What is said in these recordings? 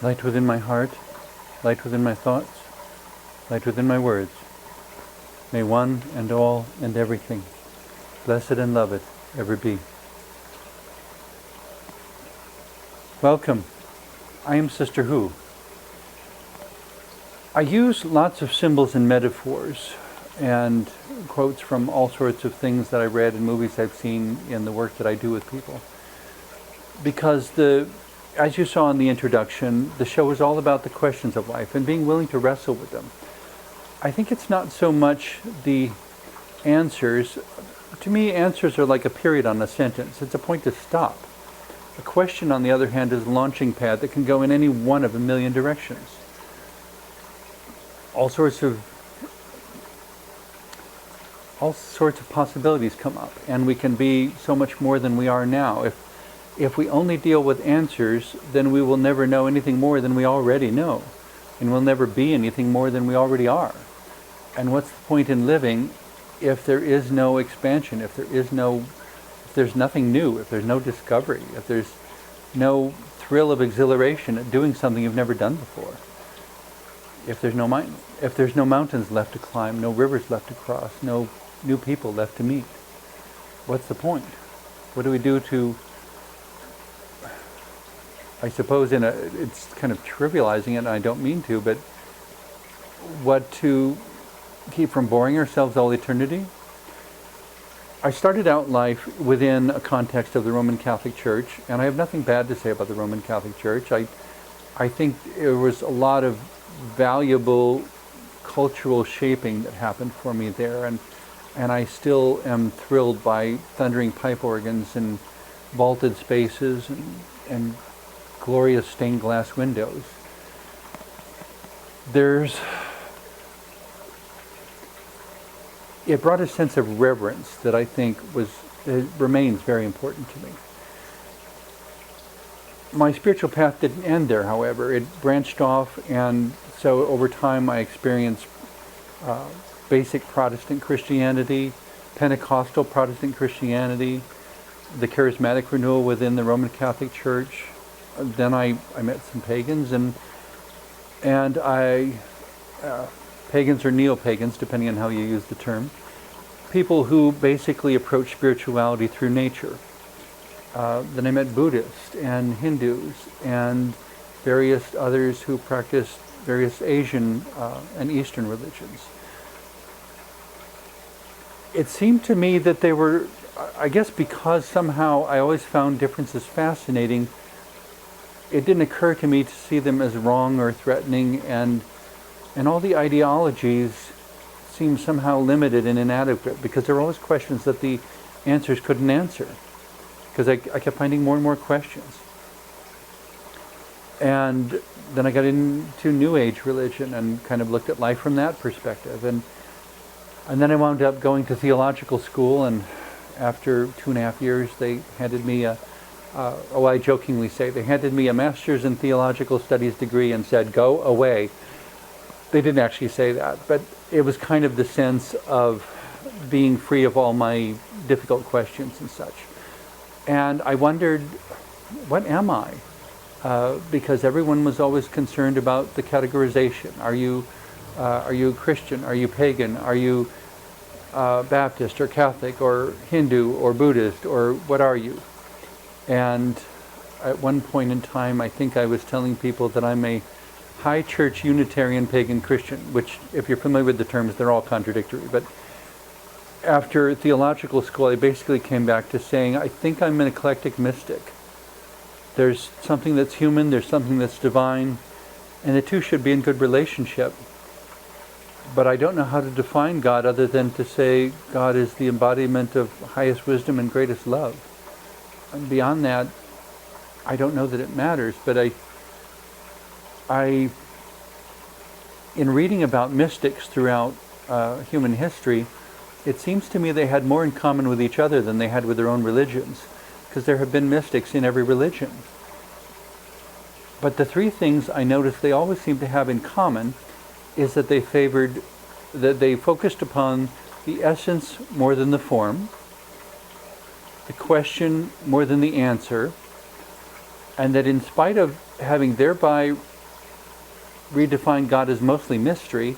Light within my heart, light within my thoughts, light within my words. May one and all and everything, blessed and loved, ever be. Welcome. I am Sister Hu. I use lots of symbols and metaphors and quotes from all sorts of things that I read and movies I've seen in the work that I do with people. Because as you saw in the introduction, the show is all about the questions of life and being willing to wrestle with them. I think it's not so much the answers. To me, answers are like a period on a sentence. It's a point to stop. A question, on the other hand, is a launching pad that can go in any one of a million directions. All sorts of possibilities come up, and we can be so much more than we are now. If we only deal with answers, then we will never know anything more than we already know. And we'll never be anything more than we already are. And what's the point in living if there is no expansion, if there's nothing new, if there's no discovery, if there's no thrill of exhilaration at doing something you've never done before? If there's no mountains left to climb, no rivers left to cross, no new people left to meet, what's the point? What do we do to... I suppose it's kind of trivializing it, and I don't mean to, but what to keep from boring ourselves all eternity? I started out life within a context of the Roman Catholic Church, and I have nothing bad to say about the Roman Catholic Church. I think there was a lot of valuable cultural shaping that happened for me there, and I still am thrilled by thundering pipe organs and vaulted spaces and glorious stained glass windows. It brought a sense of reverence that I think remains very important to me. My spiritual path didn't end there, however. It branched off, and so over time I experienced basic Protestant Christianity, Pentecostal Protestant Christianity, the charismatic renewal within the Roman Catholic Church. Then I met some pagans, and pagans or neo-pagans, depending on how you use the term, people who basically approach spirituality through nature. Then I met Buddhists and Hindus and various others who practiced various Asian and Eastern religions. It seemed to me that they were, I guess because somehow I always found differences fascinating, it didn't occur to me to see them as wrong or threatening, and all the ideologies seemed somehow limited and inadequate, because there were always questions that the answers couldn't answer, because I kept finding more and more questions. And then I got into New Age religion and kind of looked at life from that perspective, and then I wound up going to theological school, and after 2.5 years they handed me I jokingly say, they handed me a master's in theological studies degree and said, go away. They didn't actually say that, but it was kind of the sense of being free of all my difficult questions and such. And I wondered, what am I? because everyone was always concerned about the categorization. Are you Christian? Are you pagan? Are you Baptist or Catholic or Hindu or Buddhist, or what are you? And at one point in time, I think I was telling people that I'm a high church Unitarian pagan Christian, which, if you're familiar with the terms, they're all contradictory. But after theological school, I basically came back to saying, I think I'm an eclectic mystic. There's something that's human, there's something that's divine, and the two should be in good relationship. But I don't know how to define God other than to say God is the embodiment of highest wisdom and greatest love. And beyond that, I don't know that it matters, but in reading about mystics throughout human history, it seems to me they had more in common with each other than they had with their own religions, because there have been mystics in every religion. But the three things I noticed they always seem to have in common is that they focused upon the essence more than the form, the question more than the answer, and that in spite of having thereby redefined God as mostly mystery,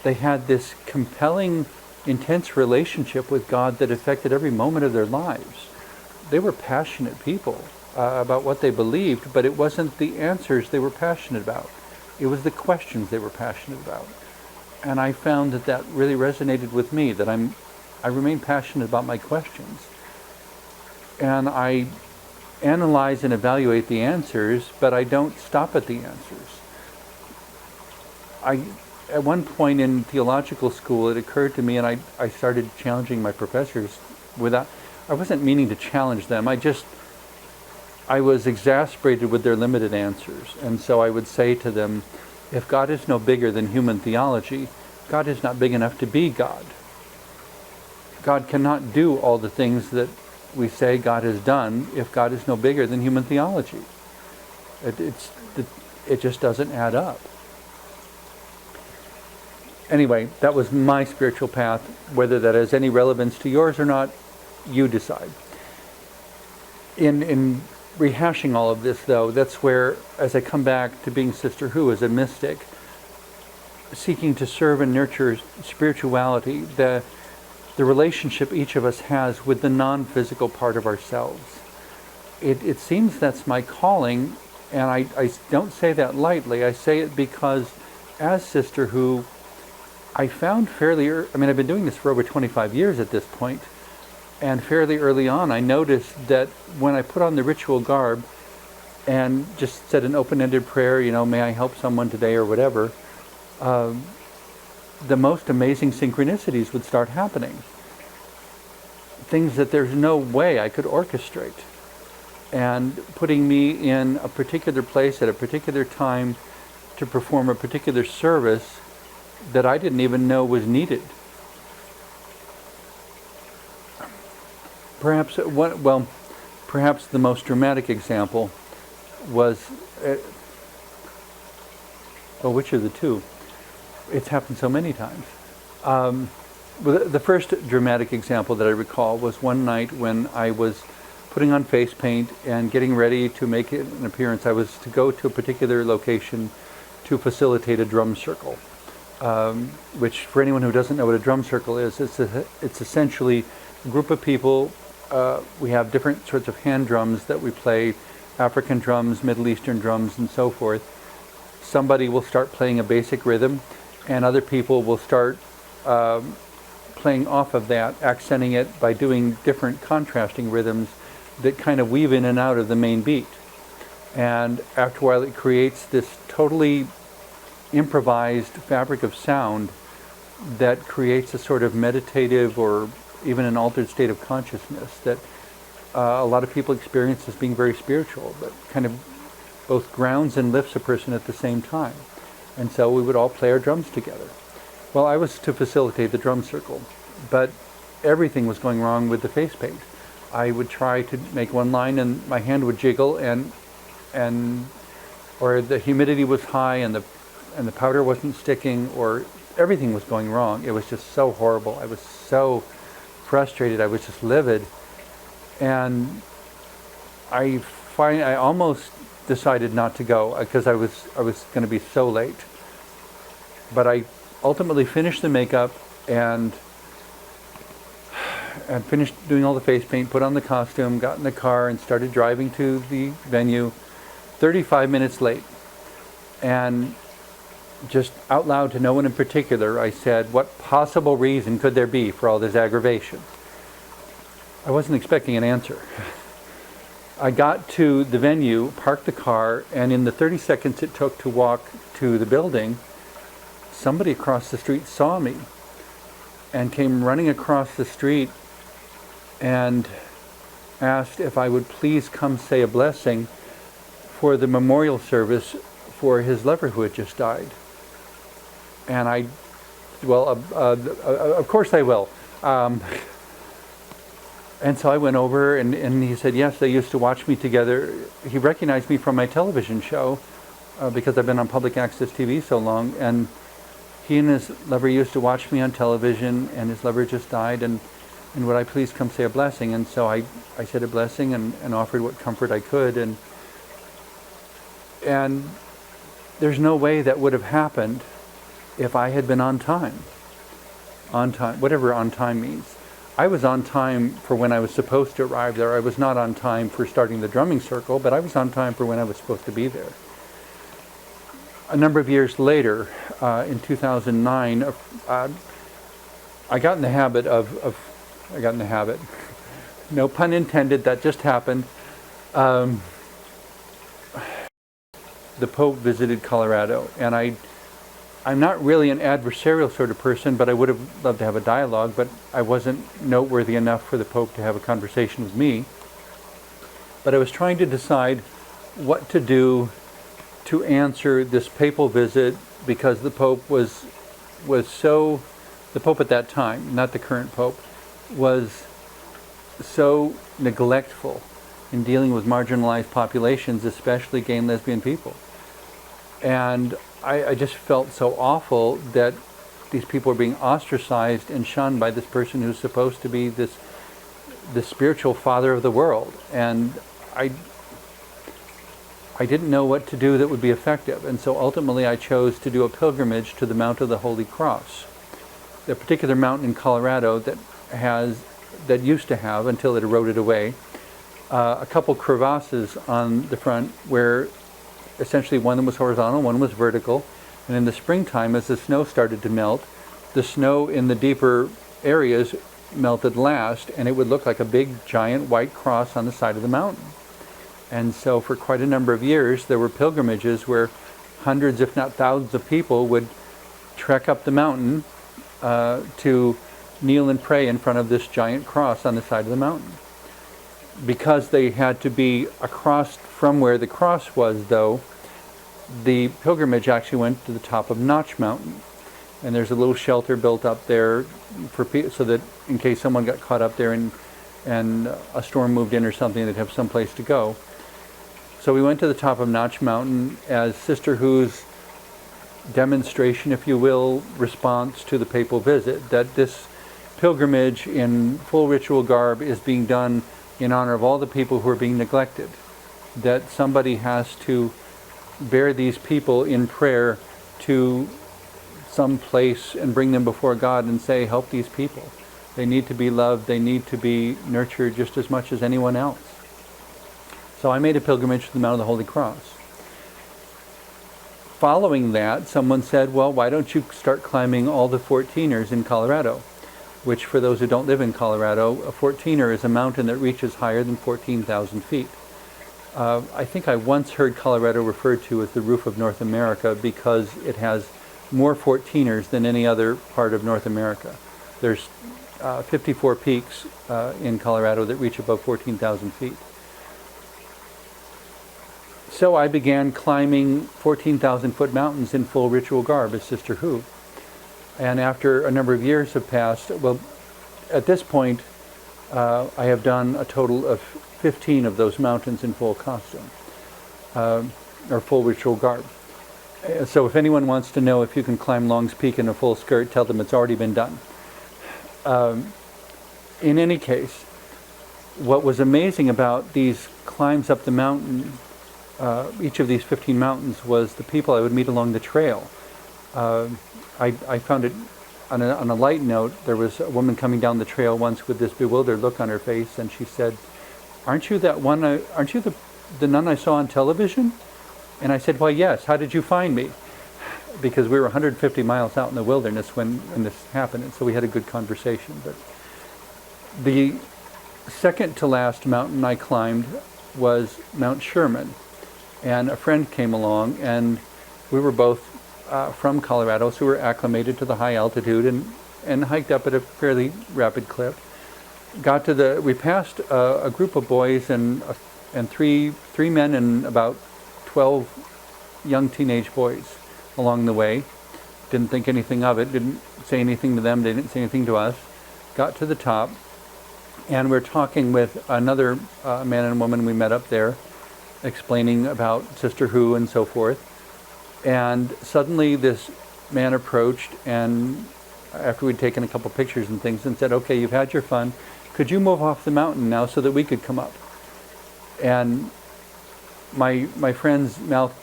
they had this compelling, intense relationship with God that affected every moment of their lives. They were passionate people about what they believed, but it wasn't the answers they were passionate about. It was the questions they were passionate about. And I found that really resonated with me, that I remain passionate about my questions. And I analyze and evaluate the answers, but I don't stop at the answers. At one point in theological school, it occurred to me, and I started challenging my professors I wasn't meaning to challenge them. I was exasperated with their limited answers. And so I would say to them, if God is no bigger than human theology, God is not big enough to be God. God cannot do all the things that we say God has done if God is no bigger than human theology. It just doesn't add up. Anyway, that was my spiritual path. Whether that has any relevance to yours or not, you decide. In rehashing all of this, though, that's where, as I come back to being Sister Who as a mystic, seeking to serve and nurture spirituality, the relationship each of us has with the non-physical part of ourselves. It seems that's my calling, and I don't say that lightly. I say it because, as Sister Who, I found I've been doing this for over 25 years at this point, and fairly early on I noticed that when I put on the ritual garb and just said an open-ended prayer, may I help someone today or whatever, the most amazing synchronicities would start happening. Things that there's no way I could orchestrate. And putting me in a particular place at a particular time to perform a particular service that I didn't even know was needed. Perhaps the most dramatic example was, which of the two? It's happened so many times. The first dramatic example that I recall was one night when I was putting on face paint and getting ready to make an appearance. I was to go to a particular location to facilitate a drum circle, which, for anyone who doesn't know what a drum circle is, it's essentially a group of people. We have different sorts of hand drums that we play, African drums, Middle Eastern drums, and so forth. Somebody will start playing a basic rhythm, and other people will start playing off of that, accenting it by doing different contrasting rhythms that kind of weave in and out of the main beat. And after a while it creates this totally improvised fabric of sound that creates a sort of meditative or even an altered state of consciousness that a lot of people experience as being very spiritual, but kind of both grounds and lifts a person at the same time. And so we would all play our drums together. Well, I was to facilitate the drum circle, but everything was going wrong with the face paint. I would try to make one line and my hand would jiggle, or the humidity was high and the powder wasn't sticking, or everything was going wrong. It was just so horrible. I was so frustrated. I was just livid. And I almost decided not to go because I was going to be so late. But I ultimately finished the makeup and finished doing all the face paint, put on the costume, got in the car, and started driving to the venue 35 minutes late. And just out loud to no one in particular, I said, what possible reason could there be for all this aggravation? I wasn't expecting an answer. I got to the venue, parked the car, and in the 30 seconds it took to walk to the building, somebody across the street saw me and came running across the street and asked if I would please come say a blessing for the memorial service for his lover who had just died. And I, well, of course I will. And so I went over, and he said, yes, they used to watch me together. He recognized me from my television show because I've been on public access TV so long. And he and his lover used to watch me on television, and his lover just died. And would I please come say a blessing? And so I said a blessing and offered what comfort I could. And there's no way that would have happened if I had been on time. On time, whatever on time means. I was on time for when I was supposed to arrive there. I was not on time for starting the drumming circle, but I was on time for when I was supposed to be there. A number of years later, in 2009, I got in the habit no pun intended, that just happened. The Pope visited Colorado, and I'm not really an adversarial sort of person, but I would have loved to have a dialogue, but I wasn't noteworthy enough for the Pope to have a conversation with me. But I was trying to decide what to do to answer this papal visit, because the Pope was so, the Pope at that time, not the current Pope, was so neglectful in dealing with marginalized populations, especially gay and lesbian people. And I just felt so awful that these people are being ostracized and shunned by this person who's supposed to be the spiritual father of the world. And I didn't know what to do that would be effective. And so ultimately I chose to do a pilgrimage to the Mount of the Holy Cross, the particular mountain in Colorado that used to have, until it eroded away, a couple crevasses on the front where essentially one was horizontal, one was vertical. And in the springtime, as the snow started to melt, the snow in the deeper areas melted last, and it would look like a big giant white cross on the side of the mountain. And so for quite a number of years, there were pilgrimages where hundreds, if not thousands of people would trek up the mountain to kneel and pray in front of this giant cross on the side of the mountain. Because they had to be across from where the cross was, though, the pilgrimage actually went to the top of Notch Mountain. And there's a little shelter built up there so that in case someone got caught up there and a storm moved in or something, they'd have some place to go. So we went to the top of Notch Mountain as Sister Who's demonstration, if you will, response to the papal visit, that this pilgrimage in full ritual garb is being done in honor of all the people who are being neglected, that somebody has to bear these people in prayer to some place and bring them before God and say, help these people. They need to be loved, they need to be nurtured just as much as anyone else. So I made a pilgrimage to the Mount of the Holy Cross. Following that, someone said, well, why don't you start climbing all the 14ers in Colorado? Which, for those who don't live in Colorado, a 14er is a mountain that reaches higher than 14,000 feet. I think I once heard Colorado referred to as the roof of North America because it has more 14ers than any other part of North America. There's 54 peaks in Colorado that reach above 14,000 feet. So I began climbing 14,000-foot mountains in full ritual garb as Sister Who. And after a number of years have passed, well, at this point, I have done a total of 15 of those mountains in full costume, or full ritual garb. So if anyone wants to know if you can climb Long's Peak in a full skirt, tell them it's already been done. In any case, what was amazing about these climbs up the mountain each of these 15 mountains was the people I would meet along the trail. I found it on a light note. There was a woman coming down the trail once with this bewildered look on her face, and she said, aren't you the nun I saw on television? And I said, why, yes. How did you find me? Because we were 150 miles out in the wilderness when this happened, and so we had a good conversation. But the second to last mountain I climbed was Mount Sherman, and a friend came along, and we were both from Colorado, so we were acclimated to the high altitude and hiked up at a fairly rapid clip. We passed a group of boys and three men and about 12 young teenage boys along the way. Didn't think anything of it, didn't say anything to them, they didn't say anything to us. Got to the top, and we're talking with another man and woman we met up there, explaining about Sister Who and so forth. And suddenly this man approached, and after we'd taken a couple pictures and things, and said, okay, you've had your fun, could you move off the mountain now so that we could come up? And my friend's mouth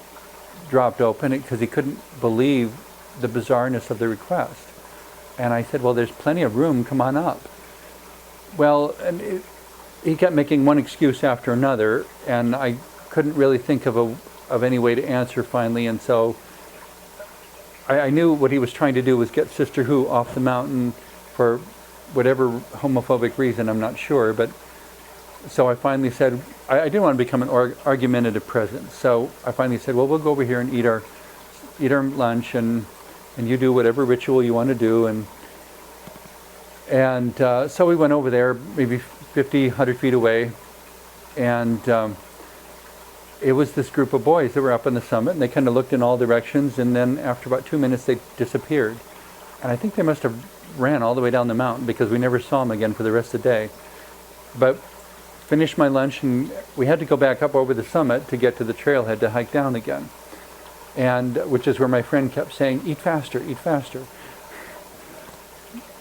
dropped open because he couldn't believe the bizarreness of the request. And I said, well, there's plenty of room, come on up. Well, he kept making one excuse after another, and I couldn't really think of any way to answer finally, and so I knew what he was trying to do was get Sister Who off the mountain for whatever homophobic reason, I'm not sure, but so I finally said, I didn't want to become an argumentative presence, so I finally said, well, we'll go over here and eat our lunch, and you do whatever ritual you want to do, and so we went over there, maybe 50, 100 feet away, and it was this group of boys that were up on the summit, and they kind of looked in all directions, and then after about 2 minutes they disappeared. And I think they must have ran all the way down the mountain because we never saw them again for the rest of the day. But finished my lunch, and we had to go back up over the summit to get to the trailhead to hike down again. And which is where my friend kept saying, eat faster, eat faster.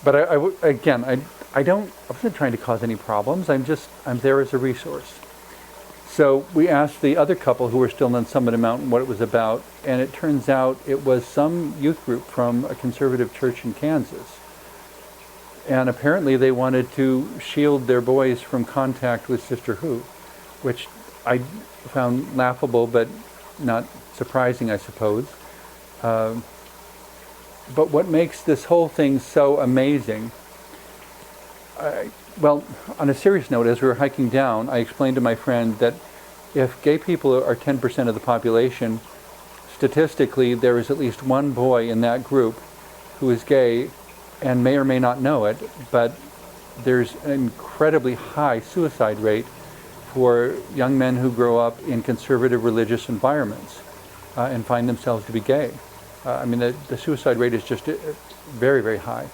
But I wasn't trying to cause any problems. I'm there as a resource. So we asked the other couple who were still on summit of mountain what it was about, and it turns out it was some youth group from a conservative church in Kansas. And apparently they wanted to shield their boys from contact with Sister Who, which I found laughable but not surprising, I suppose. But what makes this whole thing so amazing, well, on a serious note, as we were hiking down, I explained to my friend that if gay people are 10% of the population, statistically there is at least one boy in that group who is gay and may or may not know it, but there's an incredibly high suicide rate for young men who grow up in conservative religious environments and find themselves to be gay. I mean, the suicide rate is just very, very high.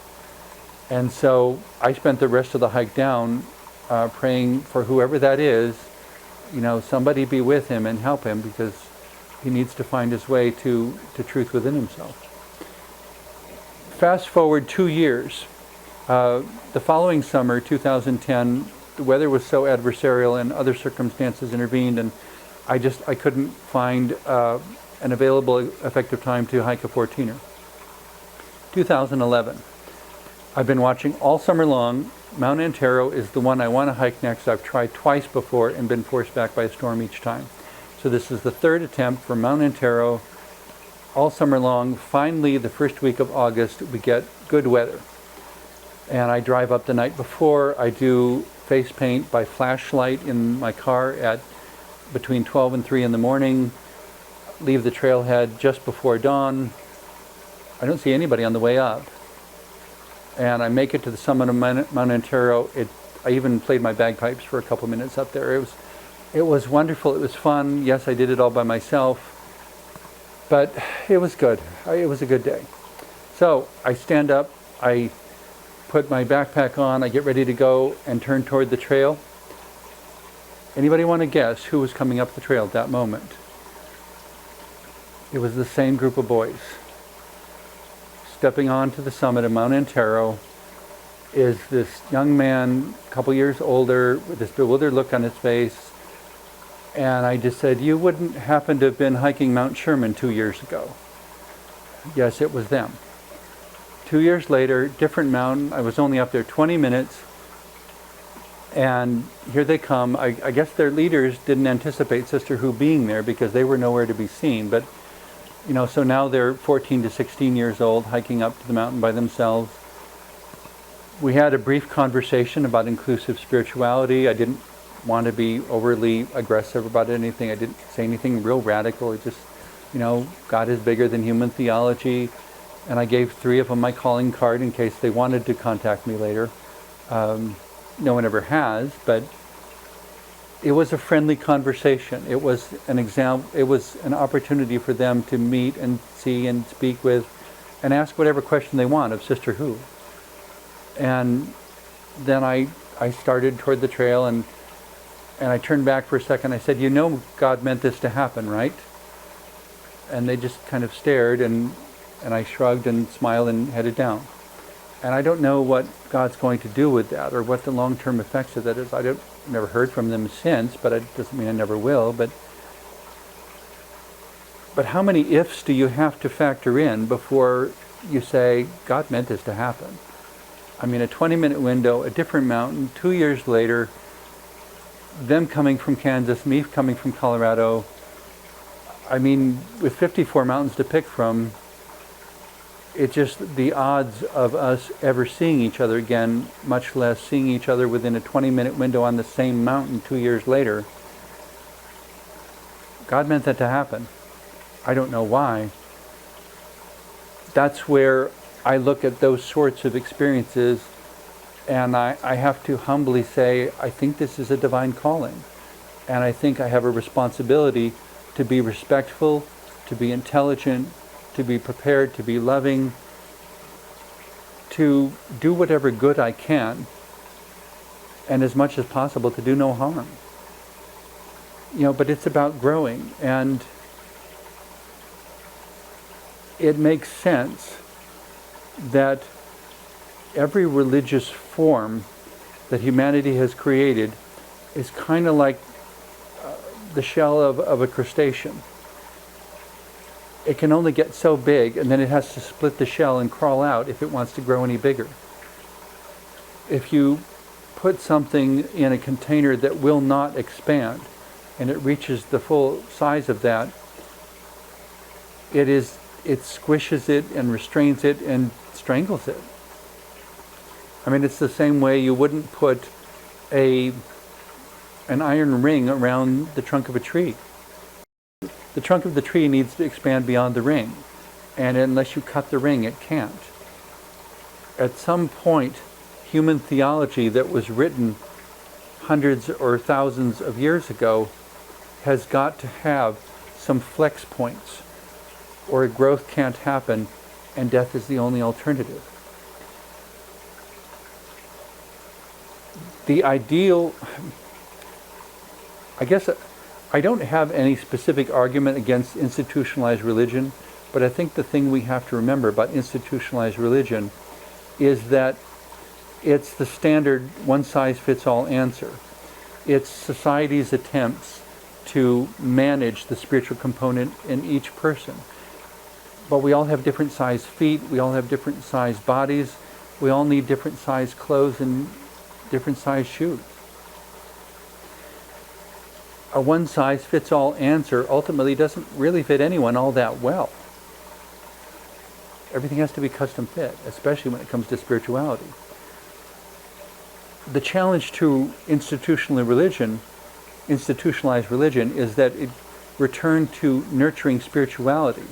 And so I spent the rest of the hike down praying for whoever that is, somebody be with him and help him, because he needs to find his way to truth within himself. Fast forward 2 years. The following summer, 2010, the weather was so adversarial and other circumstances intervened, and I couldn't find an available effective time to hike a 14er. 2011. I've been watching all summer long. Mount Antero is the one I want to hike next. I've tried twice before and been forced back by a storm each time. So this is the third attempt for Mount Antero all summer long. Finally, the first week of August, we get good weather. And I drive up the night before. I do face paint by flashlight in my car at between 12 and 3 in the morning. Leave the trailhead just before dawn. I don't see anybody on the way up. And I make it to the summit of Mount Antero. I even played my bagpipes for a couple minutes up there. It was wonderful. It was fun. Yes, I did it all by myself, but it was good. It was a good day. So I stand up, I put my backpack on, I get ready to go and turn toward the trail. Anybody want to guess who was coming up the trail at that moment? It was the same group of boys. Stepping onto the summit of Mount Antero is this young man, a couple years older, with this bewildered look on his face, And I just said, you wouldn't happen to have been hiking Mount Sherman 2 years ago? Yes, it was them. 2 years later, different mountain. I was only up there 20 minutes. And here they come. I guess their leaders didn't anticipate Sister Hu being there because they were nowhere to be seen. But, so now they're 14 to 16 years old, hiking up to the mountain by themselves. We had a brief conversation about inclusive spirituality. I didn't want to be overly aggressive about anything. I didn't say anything real radical. It just, God is bigger than human theology. And I gave 3 of them my calling card in case they wanted to contact me later. No one ever has, but it was a friendly conversation. It was it was an opportunity for them to meet and see and speak with and ask whatever question they want of Sister Hu. And then I started toward the trail, and I turned back for a second. I said, God meant this to happen, right? And they just kind of stared, and I shrugged and smiled and headed down. And I don't know what God's going to do with that, or what the long-term effects of that is. I've never heard from them since, but it doesn't mean I never will. But how many ifs do you have to factor in before you say, God meant this to happen? I mean, a 20-minute window, a different mountain, 2 years later, them coming from Kansas, me coming from Colorado. I mean, with 54 mountains to pick from, it's just the odds of us ever seeing each other again, much less seeing each other within a 20-minute window on the same mountain 2 years later. God meant that to happen. I don't know why. That's where I look at those sorts of experiences, and I have to humbly say, I think this is a divine calling. And I think I have a responsibility to be respectful, to be intelligent, to be prepared, to be loving, to do whatever good I can, and as much as possible to do no harm. But it's about growing, and it makes sense that every religious form that humanity has created is kind of like the shell of a crustacean. It can only get so big, and then it has to split the shell and crawl out if it wants to grow any bigger. If you put something in a container that will not expand, and it reaches the full size of that, it squishes it and restrains it and strangles it. I mean, it's the same way you wouldn't put an iron ring around the trunk of a tree. The trunk of the tree needs to expand beyond the ring, and unless you cut the ring, it can't. At some point, human theology that was written hundreds or thousands of years ago has got to have some flex points, or growth can't happen, and death is the only alternative. The ideal, I guess, I don't have any specific argument against institutionalized religion, but I think the thing we have to remember about institutionalized religion is that it's the standard one-size-fits-all answer. It's society's attempts to manage the spiritual component in each person. But we all have different sized feet, we all have different sized bodies, we all need different sized clothes and different sized shoes. A one-size-fits-all answer ultimately doesn't really fit anyone all that well. Everything has to be custom fit, especially when it comes to spirituality. The challenge to institutionalized religion is that it returned to nurturing spirituality.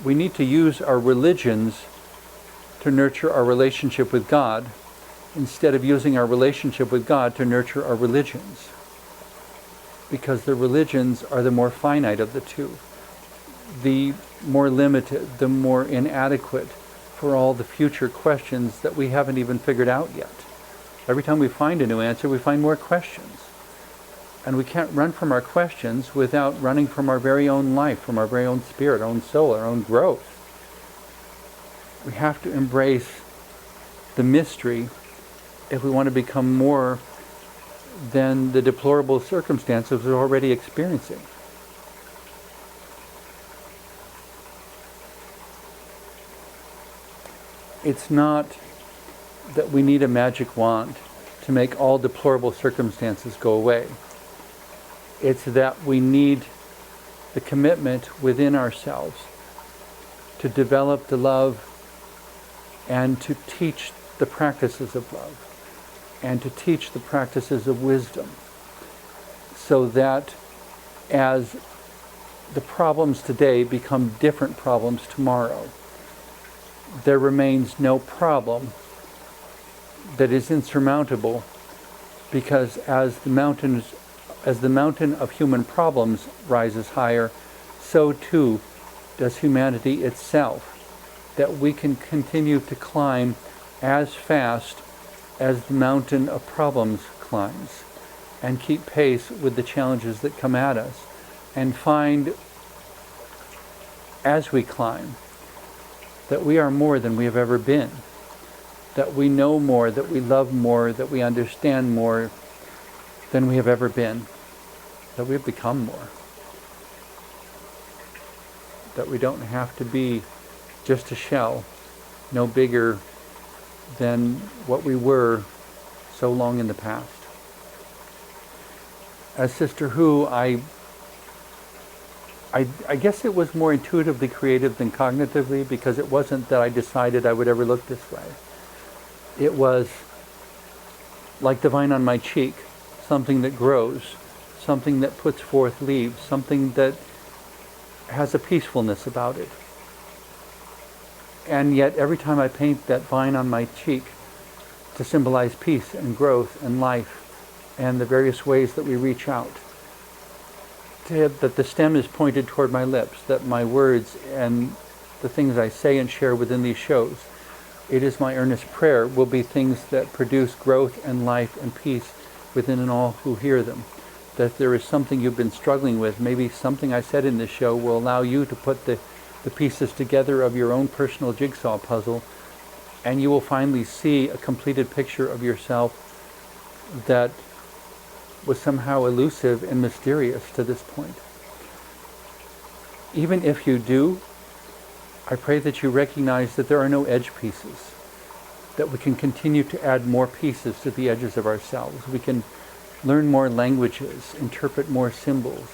We need to use our religions to nurture our relationship with God, instead of using our relationship with God to nurture our religions. Because the religions are the more finite of the two, the more limited, the more inadequate for all the future questions that we haven't even figured out yet. Every time we find a new answer, we find more questions. And we can't run from our questions without running from our very own life, from our very own spirit, our own soul, our own growth. We have to embrace the mystery if we want to become more than the deplorable circumstances we're already experiencing. It's not that we need a magic wand to make all deplorable circumstances go away. It's that we need the commitment within ourselves to develop the love and to teach the practices of love and to teach the practices of wisdom, so that as the problems today become different problems tomorrow, there remains no problem that is insurmountable, because as the mountain of human problems rises higher, so too does humanity itself, that we can continue to climb as fast as the mountain of problems climbs, and keep pace with the challenges that come at us, and find as we climb that we are more than we have ever been, that we know more, that we love more, that we understand more than we have ever been, that we have become more, that we don't have to be just a shell, no bigger than what we were so long in the past. As Sister Hu, I guess it was more intuitively creative than cognitively, because it wasn't that I decided I would ever look this way. It was like the vine on my cheek, something that grows, something that puts forth leaves, something that has a peacefulness about it. And yet every time I paint that vine on my cheek to symbolize peace and growth and life and the various ways that we reach out, that the stem is pointed toward my lips, that my words and the things I say and share within these shows, it is my earnest prayer, will be things that produce growth and life and peace within and all who hear them. That if there is something you've been struggling with, maybe something I said in this show will allow you to put the pieces together of your own personal jigsaw puzzle, and you will finally see a completed picture of yourself that was somehow elusive and mysterious to this point. Even if you do, I pray that you recognize that there are no edge pieces, that we can continue to add more pieces to the edges of ourselves. We can learn more languages, interpret more symbols,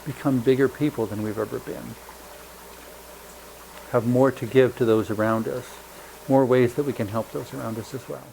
become bigger people than we've ever been, have more to give to those around us, more ways that we can help those around us as well.